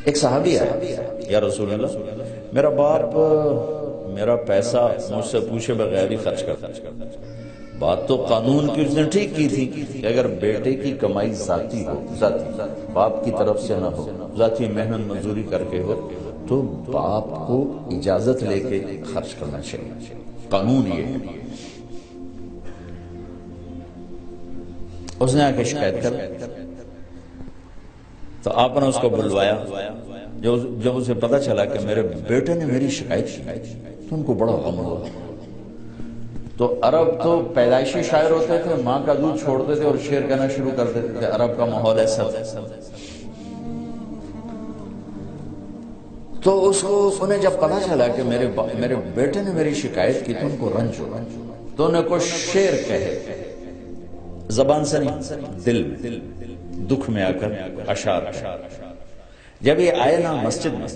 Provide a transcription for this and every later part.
ایک صحابی آیا، یا رسول اللہ میرا باپ میرا پیسہ مجھ سے پوچھے بغیر ہی خرچ کرتا۔ بات تو قانون کی اس نے ٹھیک کی تھی کہ اگر بیٹے کی کمائی ذاتی ہو، ذاتی باپ کی طرف سے نہ ہو، ذاتی محنت مزدوری کر کے ہو، تو باپ کو اجازت لے کے خرچ کرنا چاہیے، قانون یہ ہے۔ اس نے آ کے شکایت کر، تو آپ نے اس کو بلوایا۔ جب اسے پتا چلا کہ میرے بیٹے نے میری شکایت کی تو ان کو بڑا غم ہوا۔ تو عرب تو پیدائشی شاعر ہوتے تھے، ماں کا دودھ چھوڑتے تھے اور شعر کہنا شروع کر دیتے تھے، عرب کا ماحول ایسا تھا۔ تو اس کو انہیں جب پتا چلا کہ میرے بیٹے نے میری شکایت کی تو ان کو رنج ہوا، تو انہیں کچھ شعر کہے، زبان سے نہیں، دل میں، دکھ میں آ کر اشعار۔ جب یہ آئے نا مسجد میں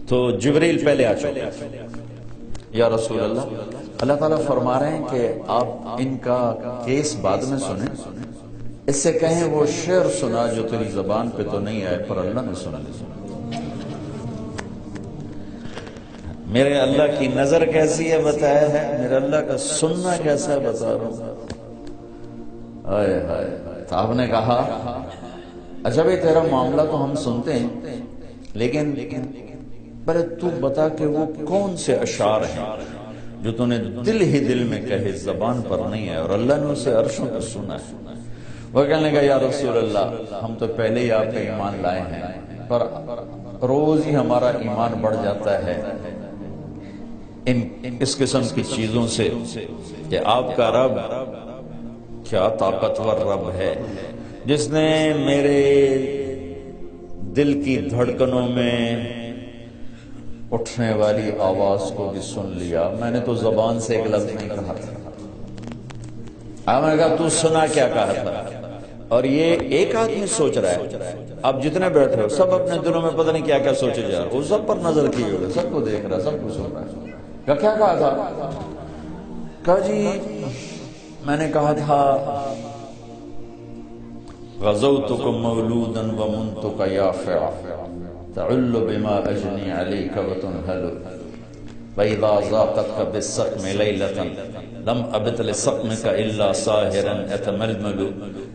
تو جبریل پہلے آ چکے، یا رسول اللہ تعالیٰ فرما رہے ہیں کہ آپ ان کا کیس بعد میں سنیں، اس سے کہیں وہ شعر سنا جو تیری زبان پہ تو نہیں آئے پر اللہ نے سنا۔ میرے اللہ کی نظر کیسی ہے بتایا ہے، میرے اللہ کا سننا کیسا ہے بتا رہا ہوں۔ آئے ہائے، تو آپ نے کہا اچھا بھائی تیرا معاملہ تو ہم سنتے ہیں، لیکن پہلے تو بتا کہ وہ کون سے اشعار ہیں جو تو نے دل ہی دل میں کہے، زبان پر نہیں ہے اور اللہ نے اسے عرشوں پر سنا ہے۔ وہ کہنے لگا یا رسول اللہ ہم تو پہلے ہی آپ کا ایمان لائے ہیں، پر روز ہی ہمارا ایمان بڑھ جاتا ہے اس قسم کی چیزوں سے کہ آپ کا رب کیا طاقتور رب ہے، جس نے میرے دل کی دھڑکنوں میں اٹھنے والی آواز کو بھی سن لیا۔ میں نے تو زبان سے ایک لفظ نہیں کہا تھا، میں نے کہا تو سنا کیا کہا تھا۔ اور یہ ایک آدمی سوچ رہا ہے، اب جتنے بیٹھے ہو سب اپنے دلوں میں پتہ نہیں کیا کیا سوچے جا رہا، وہ سب پر نظر کیے ہوئے، سب کو دیکھ رہا، سب کو سن رہا ہے۔ کیا کہا تھا؟ کہا جی میں نے کہا تھا غزوتک مولودا ومنتک یافع تعل بما اجنی علیک وتنہل وإذا ضاقتك بالسقم ليلة لم أبت لسقمك إلا ساهرا أتململ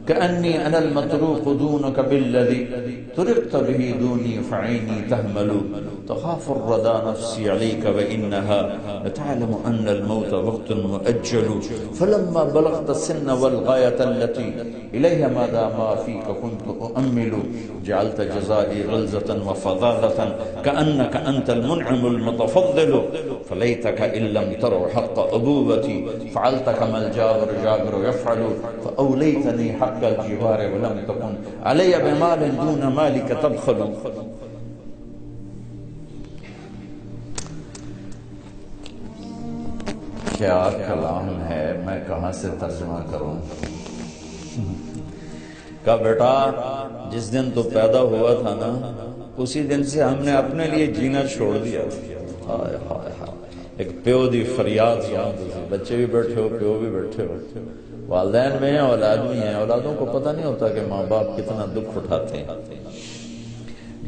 كأني أنا المتروك دونك بالذي تركت به دوني فعيني تهمل تخاف الردى نفسي عليك وإنها لتعلم أن الموت وقت مؤجل فلما بلغت السن والغاية التي إليها ما فيك كنت أؤمل جعلت جزائي غلزة وفظاظة كأنك أنت المنعم المتفضل فليتك إن لم تروا حق أبوتي فعلت كما الجابر يفعل فأوليتني حق الجوار ولم تكن علي بمال دون مالك تبخل۔ کیا کلام ہے، میں کہاں سے ترجمہ کروں؟ کہا بیٹا جس دن تو پیدا ہوا تھا نا اسی دن سے ہم نے اپنے لیے جینا چھوڑ دیا۔ ہائے ہائے ہائے، ایک پیو دی فریاد سنو، بچے بھی بیٹھے ہو، پیو بھی بیٹھے ہو، والدین میں ہیں، اولاد بھی ہیں، اولادوں کو پتہ نہیں ہوتا کہ ماں باپ کتنا دکھ اٹھاتے ہیں۔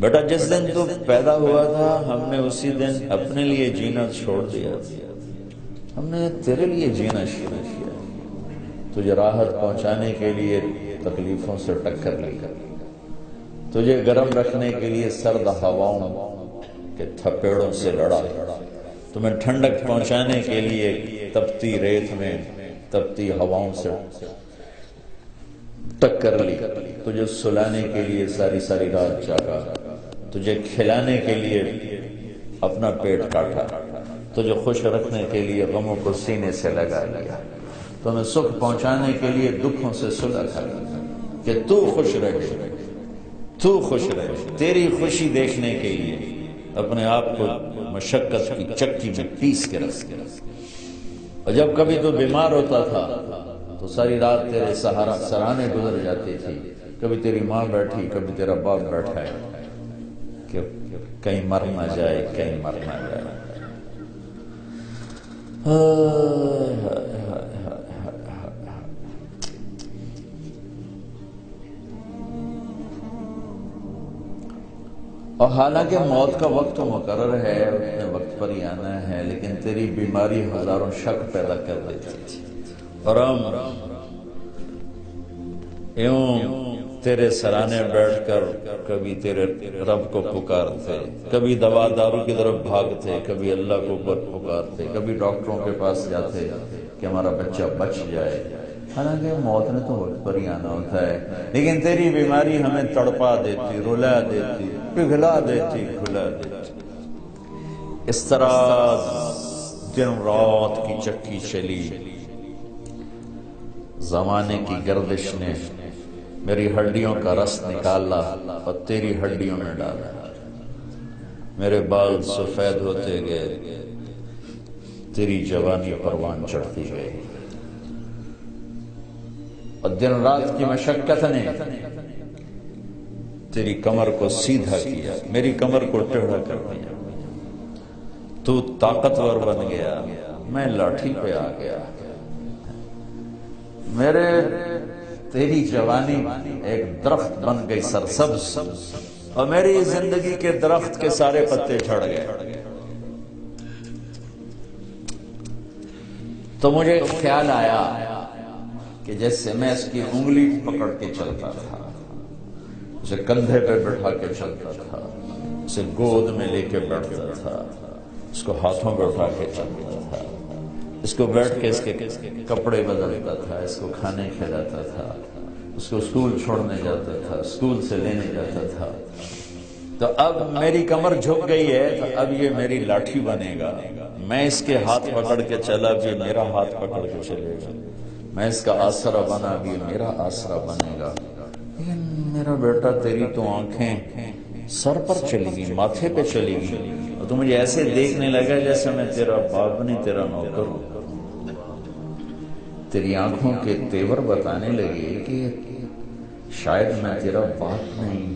بیٹا جس دن تو پیدا ہوا تھا ہم نے اسی دن اپنے لیے جینا چھوڑ دیا، ہم نے تیرے لیے جینا شروع کیا، تجھے راحت پہنچانے کے لیے تکلیفوں سے ٹکر لی، تجھے گرم رکھنے کے لیے سرد ہواؤں کے تھپیڑوں سے لڑا، تمہیں ٹھنڈک پہنچانے کے لیے تپتی ریت میں تپتی ہواؤں سے ٹکر لی، تجھے سلانے کے لیے ساری ساری رات جاگا، تجھے کھلانے کے لیے اپنا پیٹ کاٹا، تجھے خوش رکھنے کے لیے غموں کو سینے سے لگا لیا، تمہیں سکھ پہنچانے کے لیے دکھوں سے سلجھا لیا کہ تو خوش رہے، تو خوش رہے، تیری خوشی دیکھنے کے لیے اپنے آپ کو مشقت کی چکی میں پیس کے رکھ، اور جب کبھی تو بیمار ہوتا تھا تو ساری رات تیرے سرانے گزر جاتی تھی، کبھی تیری ماں بیٹھی کبھی تیرا باپ بیٹھا ہے کہ کہیں مر نہ جائے، کہیں مر نہ جائے۔ اور حالانکہ موت کا وقت تو مقرر ہے، اپنے وقت پر ہی آنا ہے، لیکن تیری بیماری ہزاروں شک پیدا کر دیتی تھی، اور ہم یوں تیرے سرانے بیٹھ کر کبھی تیرے رب کو پکارتے، کبھی دوا دارو کی طرف بھاگتے، کبھی اللہ کو پکارتے، کبھی ڈاکٹروں کے پاس جاتے کہ ہمارا بچہ بچ جائے، حالانکہ موت نے تو وقت پر ہی آنا ہوتا ہے، لیکن تیری بیماری ہمیں تڑپا دیتی، رلا دیتی، پگھلا دیتی، کھلا دیتی۔ اس طرح دن رات کی چکی چلی، زمانے کی گردش نے میری ہڈیوں کا رس نکالا اور تیری ہڈیوں میں ڈالا، میرے بال سفید ہوتے گئے، تیری جوانی پروان چڑھتی گئی، اور دن رات کی مشقت نے تیری کمر کو سیدھا کیا، میری کمر کو ٹیڑھا کر دیا، تو طاقتور بن گیا، میں لاٹھی پہ آ گیا، میرے تیری جوانی ایک درخت بن گئی سرسبز، اور میری زندگی کے درخت کے سارے پتے جھڑ گئے۔ تو مجھے خیال آیا کہ جیسے میں اس کی انگلی پکڑ کے چلتا تھا، اسے کندھے پہ بٹھا کے چلتا تھا، اسے گود میں لے کے بیٹھتا تھا، اس کو ہاتھوں پہ اٹھا کے چلتا تھا، اس کو بیٹھ کے اس کے کپڑے بدلتا تھا، اس کو کھانے کھلاتا تھا، اس کو اسکول چھوڑنے جاتا تھا، اسکول سے لینے جاتا تھا، تو اب میری کمر جھک گئی ہے، تو اب یہ میری لاٹھی بنے گا، میں اس کے ہاتھ پکڑ کے چلا بھی میرا ہاتھ پکڑ کے چلے گا، میں اس کا آسرا بنا بھی میرا آسرا بنے گا۔ لیکن میرا بیٹا تیری تو آنکھیں سر پر چلی گئی، ماتھے پہ چلی گئی، اور تو مجھے ایسے دیکھنے لگا جیسے میں تیرا باپ نہیں تیرا نوکر ہوں۔ تیری آنکھوں کے تیور بتانے لگے کہ شاید میں تیرا باپ نہیں،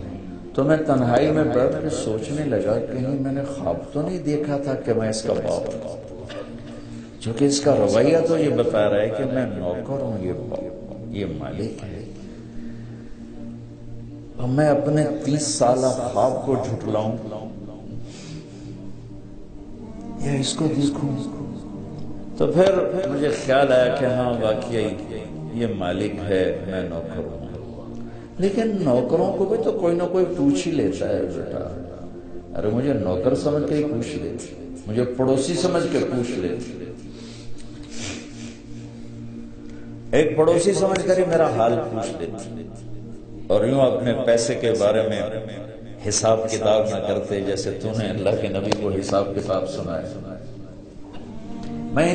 تو میں تنہائی میں بیٹھ کے سوچنے لگا کہیں میں نے خواب تو نہیں دیکھا تھا کہ میں اس کا باپ ہوں، چونکہ اس کا رویہ تو یہ بتا رہا ہے کہ میں نوکر ہوں، یہ مالک ہے، اور میں اپنے 30 سالہ خواب کو جھٹلاؤں یا اس کو دیکھوں؟ تو پھر مجھے خیال آیا کہ ہاں واقعی یہ مالک ہے، میں نوکر ہوں، لیکن نوکروں کو بھی تو کوئی نہ کوئی پوچھ ہی لیتا ہے بیٹا، ارے مجھے نوکر سمجھ کے ہی پوچھ لیتے، مجھے پڑوسی سمجھ کے پوچھ لیتے، ایک پڑوسی سمجھ کر ہی میرا حال پوچھ لیتے، اور یوں اپنے پیسے کے بارے میں حساب کتاب نہ کرتے جیسے تو نے اللہ کے نبی کو حساب کتاب سنایا۔ میں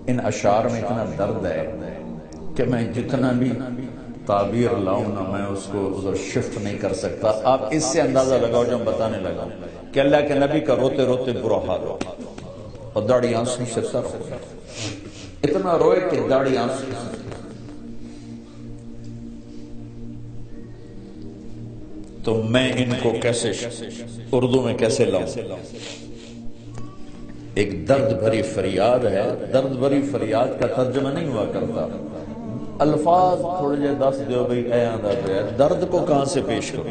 ان اشعار میں اتنا درد ہے کہ میں جتنا بھی تعبیر لاؤں نا میں اس کو ادھر شفٹ نہیں کر سکتا۔ آپ اس سے اندازہ لگاؤ جو ہم بتانے لگا کہ اللہ کے نبی کا روتے روتے برا حال ہو اور داڑھی آنسوں سے سر ہو، اتنا روئے کہ داڑھی آنسوں سے۔ تو میں ان کو کیسے اردو میں کیسے لاؤں؟ ایک درد بھری فریاد ہے، درد بھری فریاد کا ترجمہ نہیں ہوا کرتا، الفاظ تھوڑے جے دس دیو بھئی اے آندہ پہ درد کو کہاں سے پیش کرو؟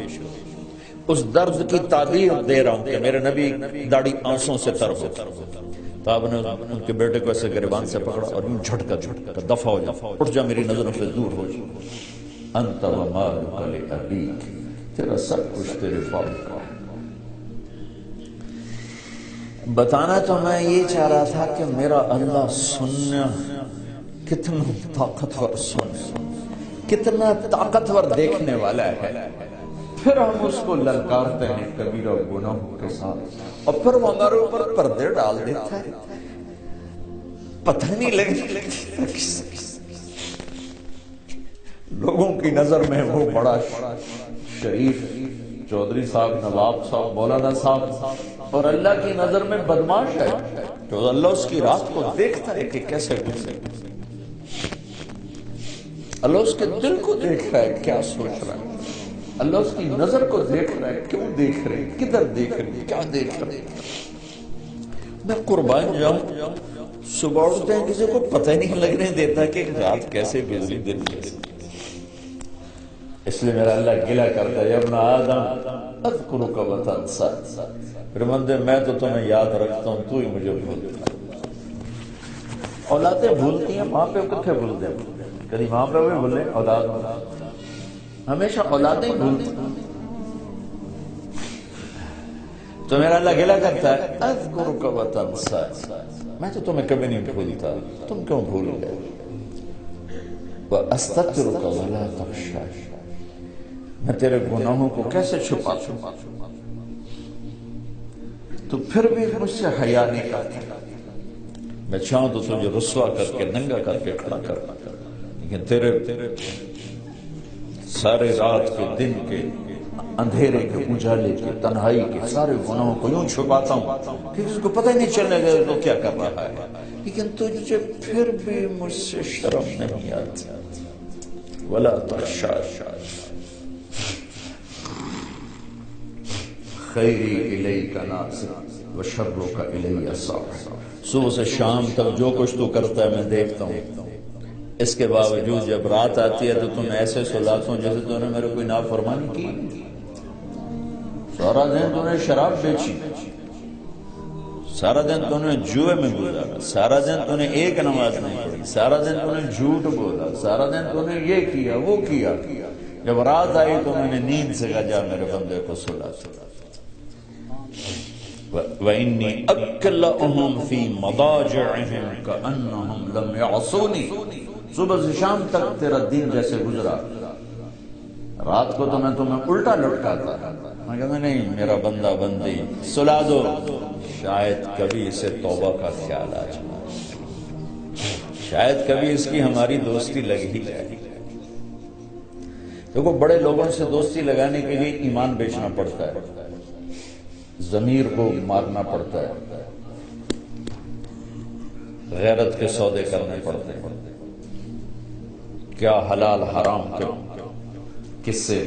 اس درد کی تعبیر دے رہا ہوں کہ میرے نبی داڑھی آنسوں سے تر ہو۔ تو آپ نے ان کے بیٹے کو ایسے گریبان سے پکڑا اور یوں جھٹکا دفع ہو جا، اٹھ جا، میری نظروں سے دور ہو جا، انت ومالک لابیک، تیرا سب کچھ تیرے باپ کا۔ بتانا تو میں یہ چاہ رہا تھا کہ میرا اللہ سننا کتنا طاقتور، کتنا طاقتور دیکھنے والا ہے، پھر ہم اس کو للکارتے ہیں کبیرہ گناہوں کے ساتھ، اور پھر وہ ہمارے اوپر پردے ڈال دیتا ہے، پتہ نہیں لگتا لوگوں کی نظر میں وہ بڑا شریف چودھری صاحب، نواب صاحب، مولانا صاحب، اور اللہ کی نظر میں بدماش ہے، تو اللہ اس کی رات کو دیکھتا ہے کہ کیسے گزرے، اللہ اس کے دل کو دیکھ رہا ہے کیا سوچ رہا ہے، اللہ اس کی نظر کو دیکھ رہا ہے، کیوں دیکھ رہے، کدھر دیکھ رہے، کیا دیکھ رہے۔ میں قربان جاؤں، صبح اٹھتے ہیں کسی کو پتہ نہیں لگنے دیتا کہ رات کیسے گزری، دن کیسے، اس لیے میرا اللہ گلہ کرتا ہے، یا ابن آدم اذکرک وتنسا، پھر بندے میں تو تمہیں یاد رکھتا ہوں، تو ہی مجھے بھولتا ہے۔ اولادیں بھولتی ہیں، ماں پہ کتنے بھولتے ہیں؟ کبھی ماں پہ بھی بھولے، اولاد ہمیشہ اولادیں ہی بھولتی ہیں۔ تو میرا اللہ گلہ کرتا ہے اذکرک وتنسا، میں تو تمہیں کبھی نہیں بھولتا، تم کیوں بھول گئے؟ وَأَسْتَغْفِرُكَ وَلَا تَخْشَىٰ، میں تیرے گناہوں کو کیسے چھپا چھپا، تو پھر بھی مجھ سے حیا نہیں کرتا۔ میں چاہوں تو تجھے رسوا کر کے ننگا کر کے کھڑا کر، لیکن تیرے سارے رات کے، دن کے، اندھیرے کے، اجالے کے، تنہائی کے سارے گناہوں کو یوں چھپاتا ہوں کہ اس کو پتہ ہی نہیں چلنے گا تو کیا کر رہا ہے، لیکن تجھے پھر بھی مجھ سے شرم نہیں آتی۔ وَلَا تَخْشَىٰ خیری الیک ناظر وشرک الی صاعد، صبح سے شام تک جو کچھ تو کرتا ہے میں دیکھتا ہوں، اس کے باوجود جب رات آتی ہے تو تم ایسے سلاتا ہوں جیسے تو نے میرے کوئی نافرمانی کی۔ سارا دن تو نے شراب بیچی، سارا دن تو نے جوئے میں گزارا، سارا دن تو نے ایک نماز نہیں پڑھی، سارا دن تو نے جھوٹ بولا، سارا دن تو نے یہ کیا وہ کیا، جب رات آئی تو میں نے نیند سے کہا جا میرے بندے کو سلا۔ وَإِنِّي أَكْلَأُهُمْ فِي مَضَاجِعِهِمْ كَأَنَّهُمْ لَمْ يَعْصُونِي، صبح سے شام تک تیرا دن جیسے گزرا، رات کو تو میں تمہیں الٹا لٹکاتا، میں کہتا نہیں میرا بندہ بندی سلا دو، شاید کبھی اسے توبہ کا خیال آ جائے، شاید کبھی اس کی ہماری دوستی لگ ہی جائے۔ دیکھو بڑے لوگوں سے دوستی لگانے کے لیے ایمان بیچنا پڑتا ہے، ضمیر کو مارنا پڑتا ہے، غیرت کے سودے کرنے پڑتے ہیں، کیا حلال حرام کے قصے